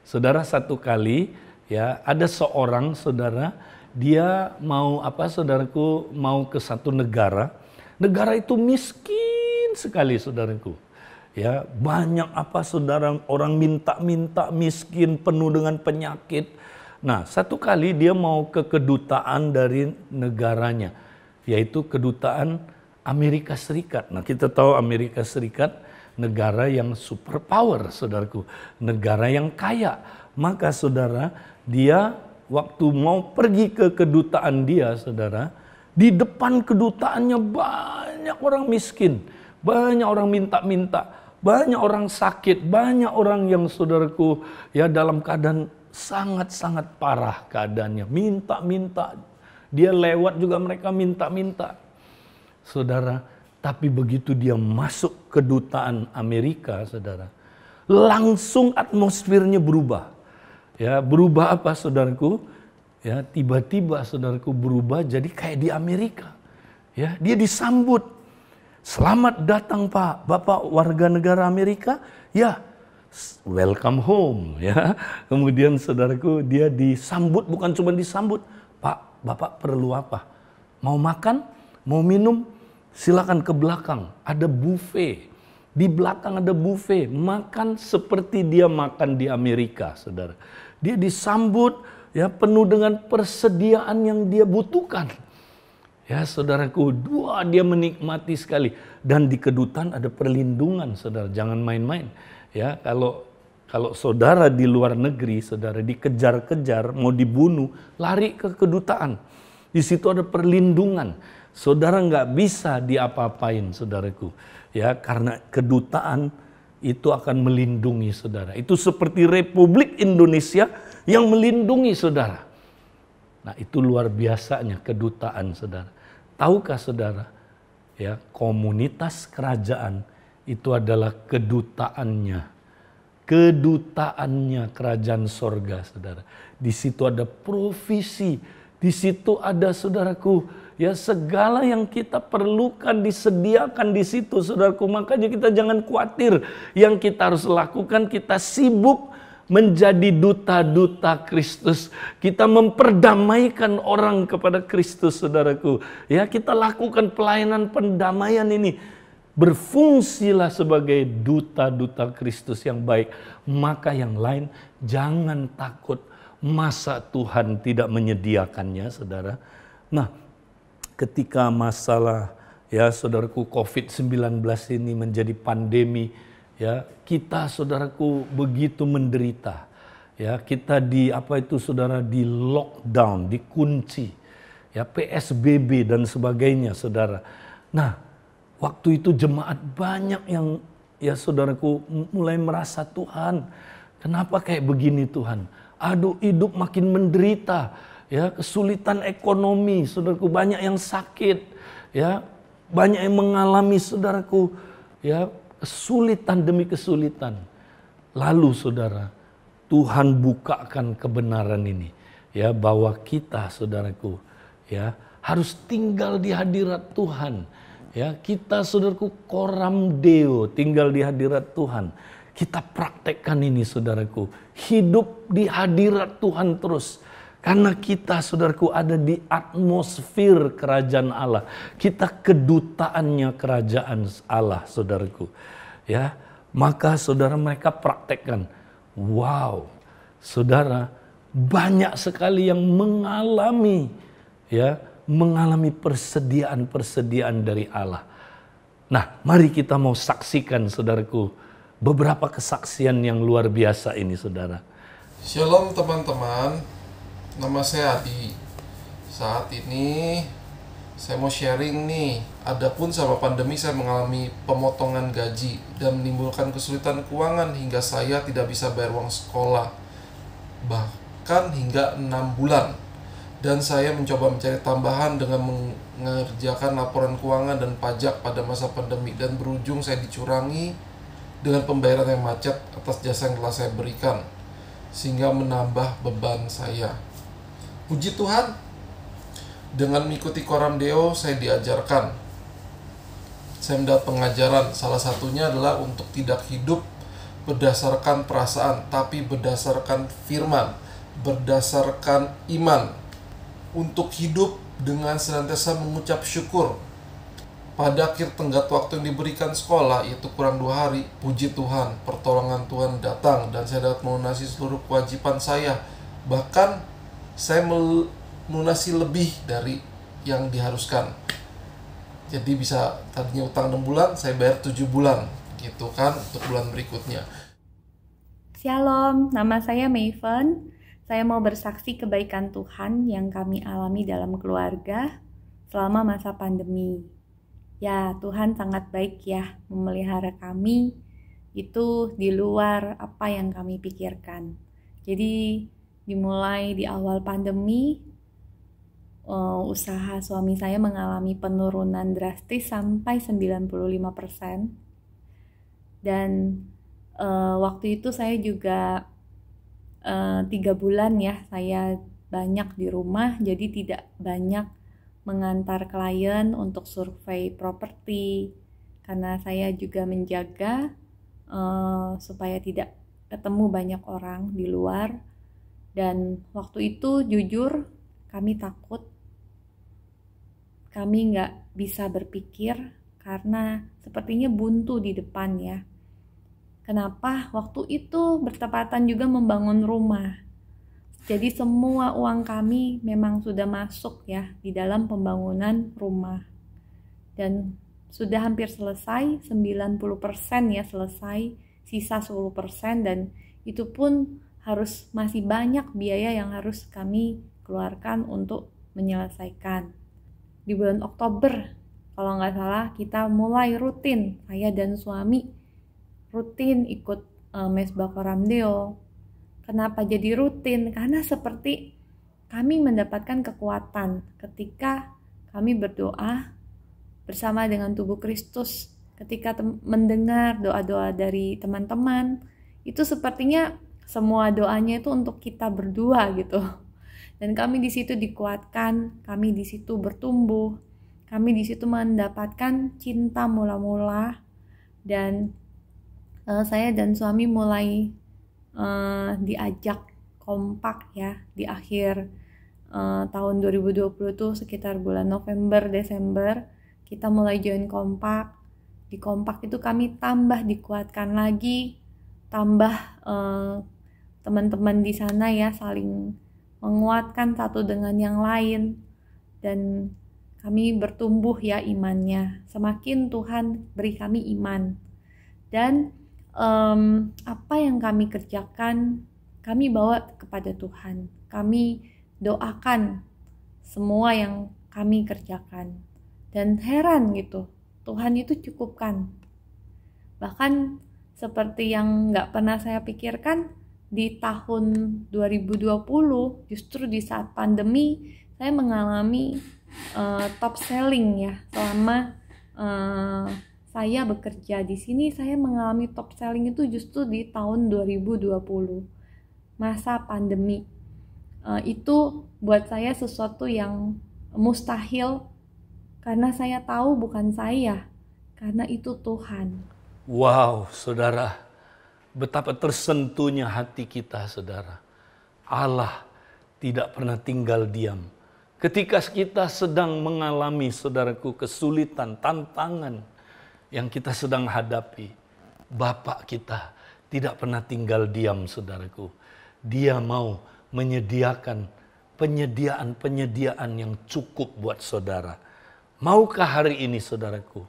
saudara, satu kali ya ada seorang, saudara, dia mau saudaraku, mau ke satu negara. Negara itu miskin sekali, saudaraku. Ya, banyak saudara, orang minta-minta, miskin, penuh dengan penyakit. Nah, satu kali dia mau ke kedutaan dari negaranya, yaitu kedutaan Amerika Serikat. Nah, kita tahu Amerika Serikat negara yang superpower, saudaraku, negara yang kaya. Maka saudara, dia waktu mau pergi ke kedutaan dia, saudara, di depan kedutaannya banyak orang miskin, banyak orang minta-minta, banyak orang sakit, banyak orang yang, saudaraku, ya dalam keadaan sangat-sangat parah keadaannya, minta-minta. Dia lewat juga mereka minta-minta. Saudara, tapi begitu dia masuk kedutaan Amerika, saudara, langsung atmosfernya berubah. Ya, berubah saudaraku? Ya, tiba-tiba saudaraku berubah jadi kayak di Amerika. Ya, dia disambut. Selamat datang Pak, Bapak warga negara Amerika. Ya, welcome home. Ya, kemudian saudaraku dia disambut, bukan cuma disambut. Pak, Bapak perlu apa? Mau makan? Mau minum? Silakan ke belakang, ada buffet. Di belakang ada buffet, makan seperti dia makan di Amerika, saudara. Dia disambut ya penuh dengan persediaan yang dia butuhkan. Ya, saudaraku, dia menikmati sekali. Dan di kedutaan ada perlindungan, saudara. Jangan main-main. Ya, kalau saudara di luar negeri, saudara dikejar-kejar, mau dibunuh, lari ke kedutaan. Di situ ada perlindungan. Saudara nggak bisa diapa-apain, saudaraku. Ya, karena kedutaan itu akan melindungi saudara. Itu seperti Republik Indonesia yang melindungi saudara. Nah, itu luar biasanya kedutaan, saudara. Tahukah saudara, ya, komunitas kerajaan itu adalah kedutaannya. Kedutaannya kerajaan sorga, saudara. Di situ ada provisi, di situ ada, saudaraku, ya segala yang kita perlukan disediakan di situ, saudaraku. Makanya kita jangan khawatir. Yang kita harus lakukan, kita sibuk menjadi duta-duta Kristus. Kita memperdamaikan orang kepada Kristus, saudaraku. Ya, kita lakukan pelayanan pendamaian ini. Berfungsilah sebagai duta-duta Kristus yang baik. Maka yang lain jangan takut. Masa Tuhan tidak menyediakannya, saudara? Nah, ketika masalah ya saudaraku COVID-19 ini menjadi pandemi, ya kita saudaraku begitu menderita. Ya, kita di saudara, di lockdown, dikunci. Ya, PSBB dan sebagainya, saudara. Nah, waktu itu jemaat banyak yang ya saudaraku mulai merasa, Tuhan, kenapa kayak begini Tuhan? Aduh, hidup makin menderita. Ya, kesulitan ekonomi, saudaraku, banyak yang sakit, ya, banyak yang mengalami, saudaraku, ya, kesulitan demi kesulitan. Lalu, saudara, Tuhan bukakan kebenaran ini, ya, bahwa kita, saudaraku, ya, harus tinggal di hadirat Tuhan. Ya, kita, saudaraku, coram Deo, tinggal di hadirat Tuhan. Kita praktekkan ini, saudaraku, hidup di hadirat Tuhan terus. Karena kita, saudaraku, ada di atmosfer kerajaan Allah. Kita kedutaannya kerajaan Allah, saudaraku. Ya, maka saudara mereka praktekkan. Wow, saudara, banyak sekali yang mengalami, ya, mengalami persediaan-persediaan dari Allah. Nah, mari kita mau saksikan, saudaraku, beberapa kesaksian yang luar biasa ini, saudara. Shalom teman-teman. Nama saya Adi. Saat ini Saya mau sharing nih, adapun selama pandemi saya mengalami pemotongan gaji dan menimbulkan kesulitan keuangan hingga saya tidak bisa bayar uang sekolah, bahkan hingga 6 bulan. Dan saya mencoba mencari tambahan dengan mengerjakan laporan keuangan dan pajak pada masa pandemi, dan berujung saya dicurangi dengan pembayaran yang macet atas jasa yang telah saya berikan, sehingga menambah beban saya. Puji Tuhan, dengan mengikuti Koram Deo saya diajarkan, saya mendapat pengajaran, salah satunya adalah untuk tidak hidup berdasarkan perasaan, tapi berdasarkan firman, berdasarkan iman, untuk hidup dengan senantiasa mengucap syukur. Pada akhir tenggat waktu yang diberikan sekolah, yaitu kurang 2 hari, puji Tuhan, pertolongan Tuhan datang dan saya dapat melunasi seluruh kewajiban saya. Bahkan saya melunasi lebih dari yang diharuskan. Jadi bisa tadinya utang 6 bulan, saya bayar 7 bulan, gitu kan, untuk bulan berikutnya. Shalom, nama saya Maven. Saya mau bersaksi kebaikan Tuhan yang kami alami dalam keluarga selama masa pandemi. Ya, Tuhan sangat baik ya, memelihara kami itu di luar apa yang kami pikirkan. Jadi dimulai di awal pandemi, usaha suami saya mengalami penurunan drastis sampai 95%. Dan waktu itu saya juga 3 bulan ya, saya banyak di rumah, jadi tidak banyak mengantar klien untuk survei properti, karena saya juga menjaga supaya tidak ketemu banyak orang di luar. Dan waktu itu jujur kami takut, kami nggak bisa berpikir karena sepertinya buntu di depan ya. Kenapa? Waktu itu bertepatan juga membangun rumah. Jadi semua uang kami memang sudah masuk ya di dalam pembangunan rumah. Dan sudah hampir selesai, 90% ya selesai, sisa 10%, dan itu pun harus masih banyak biaya yang harus kami keluarkan untuk menyelesaikan. Di bulan Oktober, kalau nggak salah, kita mulai rutin, saya dan suami rutin ikut Mesbah Koram Deo. Kenapa jadi rutin? Karena seperti kami mendapatkan kekuatan ketika kami berdoa bersama dengan tubuh Kristus. Ketika mendengar doa-doa dari teman-teman, itu sepertinya semua doanya itu untuk kita berdua gitu. Dan kami di situ dikuatkan, kami di situ bertumbuh, kami di situ mendapatkan cinta mula-mula. Dan saya dan suami mulai diajak kompak ya di akhir tahun 2020 tuh, sekitar bulan November, Desember, kita mulai join kompak. Di kompak itu kami tambah dikuatkan lagi, tambah teman-teman di sana ya saling menguatkan satu dengan yang lain, dan kami bertumbuh ya imannya. Semakin Tuhan beri kami iman, dan apa yang kami kerjakan kami bawa kepada Tuhan. Kami doakan semua yang kami kerjakan, dan heran gitu, Tuhan itu cukupkan. Bahkan seperti yang gak pernah saya pikirkan, di tahun 2020 justru di saat pandemi saya mengalami top selling ya. Selama saya bekerja di sini, saya mengalami top selling itu justru di tahun 2020, masa pandemi. Itu buat saya sesuatu yang mustahil, karena saya tahu bukan saya, karena itu Tuhan. Wow, saudara, betapa tersentuhnya hati kita, saudara. Allah tidak pernah tinggal diam. Ketika kita sedang mengalami, saudaraku, kesulitan, tantangan yang kita sedang hadapi, Bapa kita tidak pernah tinggal diam, saudaraku. Dia mau menyediakan penyediaan yang cukup buat saudara. Maukah hari ini, saudaraku,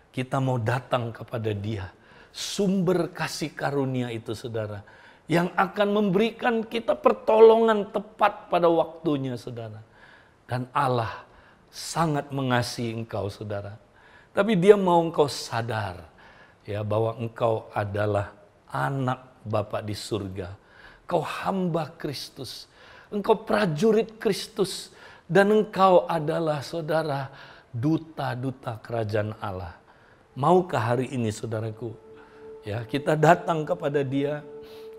kita mau datang kepada Dia, sumber kasih karunia itu, saudara, yang akan memberikan kita pertolongan tepat pada waktunya, saudara. Dan Allah sangat mengasihi engkau saudara. Tapi dia mau engkau sadar ya bahwa engkau adalah anak Bapa di surga. Engkau hamba Kristus. Engkau prajurit Kristus. Dan engkau adalah saudara duta-duta kerajaan Allah. Maukah hari ini saudaraku ya kita datang kepada dia.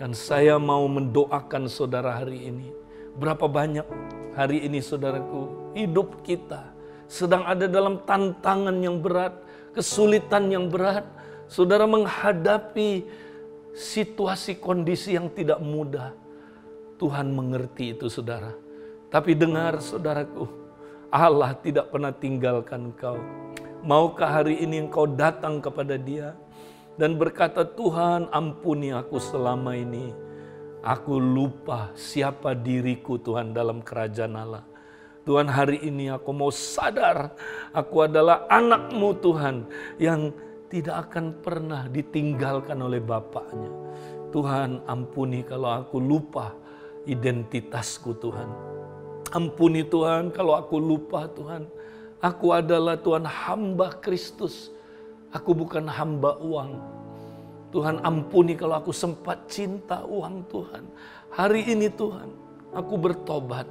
Dan saya mau mendoakan saudara hari ini. Berapa banyak hari ini saudaraku, hidup kita sedang ada dalam tantangan yang berat, kesulitan yang berat. Saudara menghadapi situasi kondisi yang tidak mudah. Tuhan mengerti itu saudara. Tapi dengar saudaraku, Allah tidak pernah tinggalkan engkau. Maukah hari ini engkau datang kepada dia dan berkata, Tuhan ampuni aku selama ini. Aku lupa siapa diriku Tuhan dalam kerajaan Allah. Tuhan hari ini aku mau sadar aku adalah anak-Mu Tuhan yang tidak akan pernah ditinggalkan oleh Bapaknya. Tuhan ampuni kalau aku lupa identitasku Tuhan. Ampuni Tuhan kalau aku lupa Tuhan. Aku adalah Tuhan hamba Kristus. Aku bukan hamba uang. Tuhan ampuni kalau aku sempat cinta uang Tuhan. Hari ini Tuhan, aku bertobat.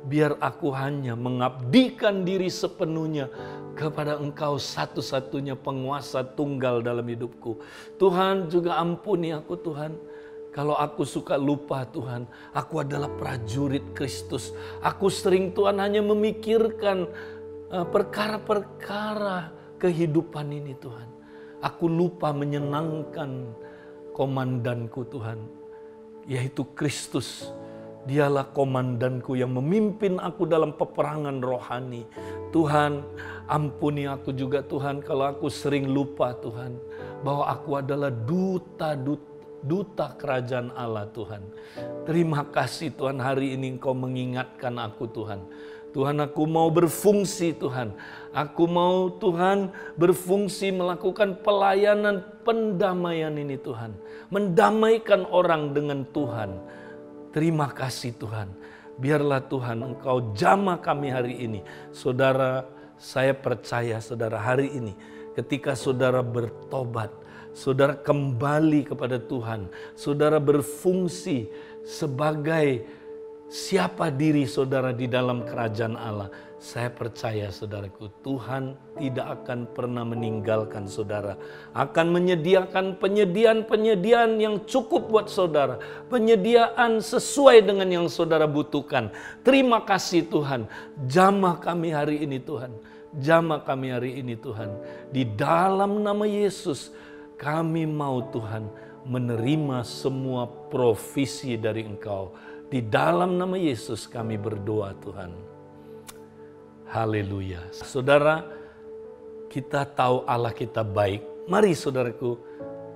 Biar aku hanya mengabdikan diri sepenuhnya kepada Engkau satu-satunya penguasa tunggal dalam hidupku. Tuhan juga ampuni aku Tuhan. Kalau aku suka lupa Tuhan, aku adalah prajurit Kristus. Aku sering Tuhan hanya memikirkan perkara-perkara kehidupan ini Tuhan. Aku lupa menyenangkan komandanku Tuhan, yaitu Kristus. Dialah komandanku yang memimpin aku dalam peperangan rohani. Tuhan, ampuni aku juga Tuhan kalau aku sering lupa Tuhan, bahwa aku adalah duta kerajaan Allah Tuhan. Terima kasih Tuhan, hari ini Engkau mengingatkan aku Tuhan. Tuhan, aku mau berfungsi Tuhan. Aku mau Tuhan berfungsi melakukan pelayanan pendamaian ini Tuhan. Mendamaikan orang dengan Tuhan. Terima kasih Tuhan. Biarlah Tuhan Engkau jamah kami hari ini. Saudara, saya percaya saudara hari ini ketika saudara bertobat, saudara kembali kepada Tuhan, saudara berfungsi sebagai siapa diri saudara di dalam kerajaan Allah. Saya percaya saudaraku, Tuhan tidak akan pernah meninggalkan saudara. Akan menyediakan penyediaan yang cukup buat saudara. Penyediaan sesuai dengan yang saudara butuhkan. Terima kasih Tuhan. Jamah kami hari ini Tuhan. Jamah kami hari ini Tuhan. Di dalam nama Yesus kami mau Tuhan menerima semua provisi dari Engkau. Di dalam nama Yesus kami berdoa Tuhan. Haleluya. Saudara, kita tahu Allah kita baik. Mari saudaraku,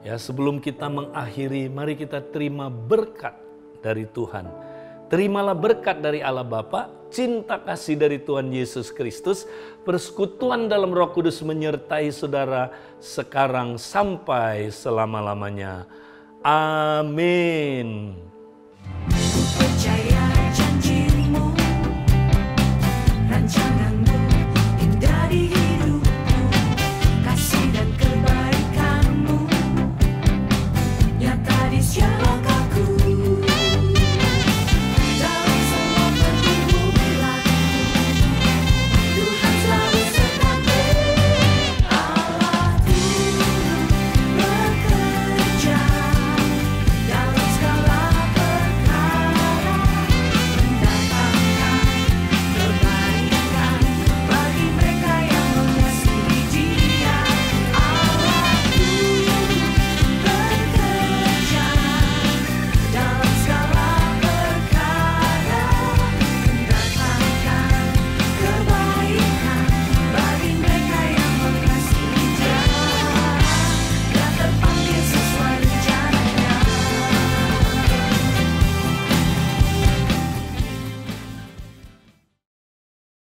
ya sebelum kita mengakhiri, mari kita terima berkat dari Tuhan. Terimalah berkat dari Allah Bapa, cinta kasih dari Tuhan Yesus Kristus, persekutuan dalam Roh Kudus menyertai saudara sekarang sampai selama-lamanya. Amin. Percaya